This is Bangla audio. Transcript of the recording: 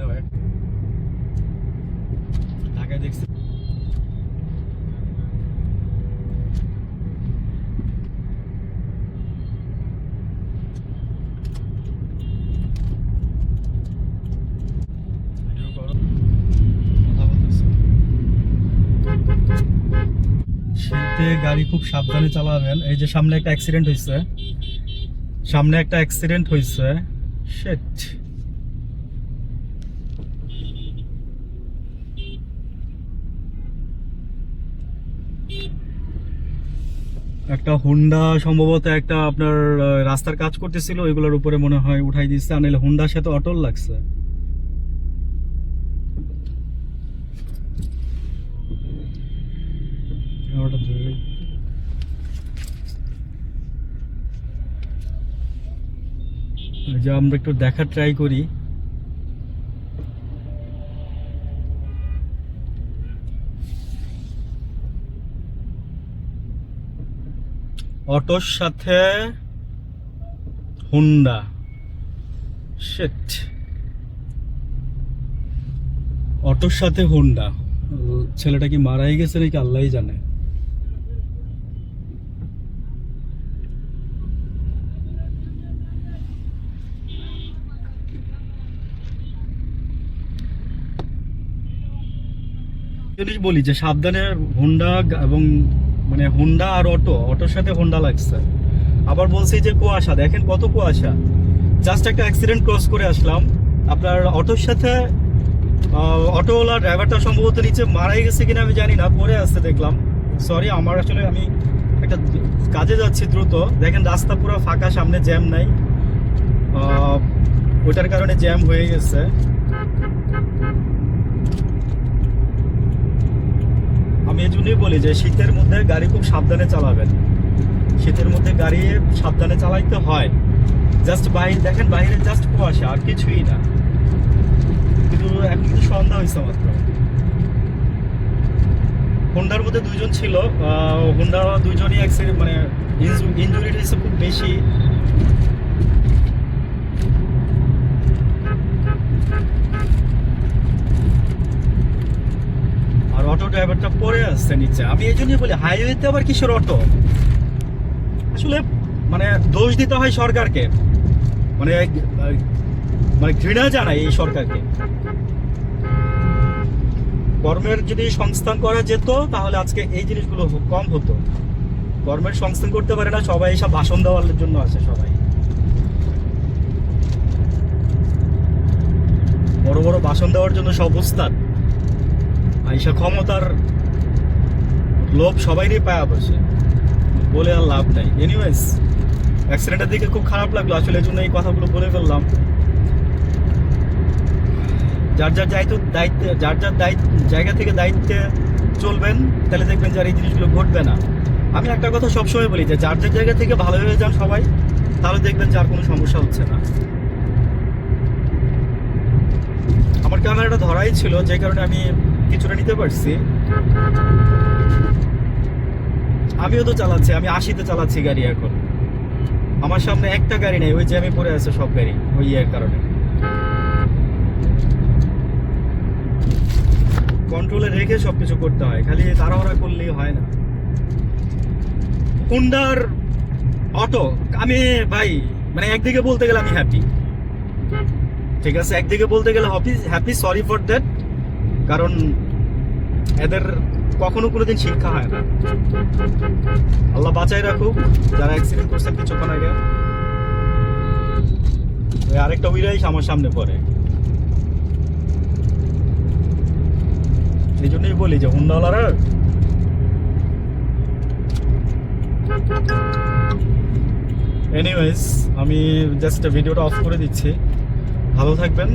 মধ্যে হয় ঢাকায় দেখছি। শীতে গাড়ি খুব সাবধানে চালাবেন। এই যে সামনে একটা অ্যাক্সিডেন্ট হয়েছে, শিট। একটা হুন্ডা সম্ভবত একটা আপনার রাস্তার কাজ করতেছিল, ওইগুলোর উপরে মনে হয় উঠাই দিচ্ছে, আর নাহলে হুন্ডার সাথে অটল লাগছে। যে আমরা একটু দেখার ট্রাই করি। অটোর সাথে হুন্ডা, শিট। অটোর সাথে হুন্ডা, ছেলেটা কি মারাই গেছে নাকি আল্লাহই জানে। জিনিস বলি যে সাবধানে, হুন্ডা এবং মানে হুন্ডা আর অটোর সাথে হুন্ডা লাগছে। আবার বলছি যে কুয়াশা, দেখেন কত কুয়াশা। জাস্ট একটা অ্যাক্সিডেন্ট ক্রস করে আসলাম। আপনার অটোর সাথে অটোওয়ালা ড্রাইভারটা সম্ভবত নিচে মারাই গেছে কিনা আমি জানি না, পরে আসতে দেখলাম। সরি, আমার আসলে আমি একটা কাজে যাচ্ছি দ্রুত। দেখেন রাস্তা পুরো ফাঁকা, সামনে জ্যাম নাই, ওইটার কারণে জ্যাম হয়ে গেছে। আমি এই জন্যই বলি যে শীতের মধ্যে গাড়ি খুব সাবধানে চালাবেন। শীতের মধ্যে গাড়ি সাবধানে চালাইতে হয়। জাস্ট বাইরে দেখেন, বাইরে জাস্ট কুয়াশা আর কিছুই না। কিন্তু এখন কিন্তু সন্ধ্যা হয়েছে মাত্র। হোন্ডার মধ্যে দুইজন ছিল, হোন্ডা দুইজনই অ্যাক্সিডেন্ট, মানে ইনজুরি হয়েছে খুব বেশি। আর অটো ড্রাইভারটা পড়ে আসছে নিচে। আমি এই জন্যই বলি হাইওয়েতে আবার কিসের অটো। আসলে মানে দোষ দিতে হয় সরকারকে, মানে মানে ঘৃণা জানাই এই সরকারকে। কর্মের যদি সংস্থান করা যেত তাহলে আজকে এই জিনিসগুলো কম হতো। কর্মের সংস্থান করতে পারে না, সবাই এসব ভাষণ দেওয়ার জন্য আছে। সবাই বড় বড় ভাষণ দেওয়ার জন্য সব উস্তাদ। আইসা ক্ষমতার লোভ সবাইরই পায়া বসে, বলে আর লাভ নাই। এনিওয়েজ, অ্যাক্সিডেন্টের দিকে খুব খারাপ লাগলো আসলে, এই জন্য এই কথাগুলো বলে ফেললাম। যার যার দায়িত্বে, যার যার জায়গা থেকে দায়িত্বে চলবেন, তাহলে দেখবেন যে আর এই জিনিসগুলো ঘটবে না। আমি একটা কথা সবসময় বলি যে যার যার জায়গা থেকে ভালো হয়ে যান সবাই, তাহলে দেখবেন যে আর কোনো সমস্যা হচ্ছে না। আমার ক্যামেরাটা ধরাই ছিল, যে কারণে আমি কিছুটা নিতে পারছি। আমিও তো চালাচ্ছি, আমি 80-তে চালাচ্ছি গাড়ি এখন। আমার সামনে একটা গাড়ি নেই, ওই যে আমি পড়ে আছে সব গাড়ি, ওই এর কারণে। কন্ট্রোলে রেখে সবকিছু করতে হয়, খালি তাড়াহুড়া করলেই হয় না। হুন্ডার অটো, আমি ভাই মানে একদিকে বলতে গেলে আমি হ্যাপি, ঠিক আছে, একদিকে বলতে গেলে হ্যাপি, সরি ফর দ্যাট। কারণ এদের কখনো কোনোদিন শিক্ষা হয় না। আল্লাহ বাঁচাই রাখুক যারা অ্যাক্সিডেন্ট করছেন কিছুক্ষণ আগে। ওই আরেকটা উইরাই আমার সামনে পড়ে। এই জন্যই বলি যে হুন্ডাওয়ালারা, এনিওয়েজ আমি জাস্ট ভিডিওটা অফ করে দিচ্ছি। ভালো থাকবেন।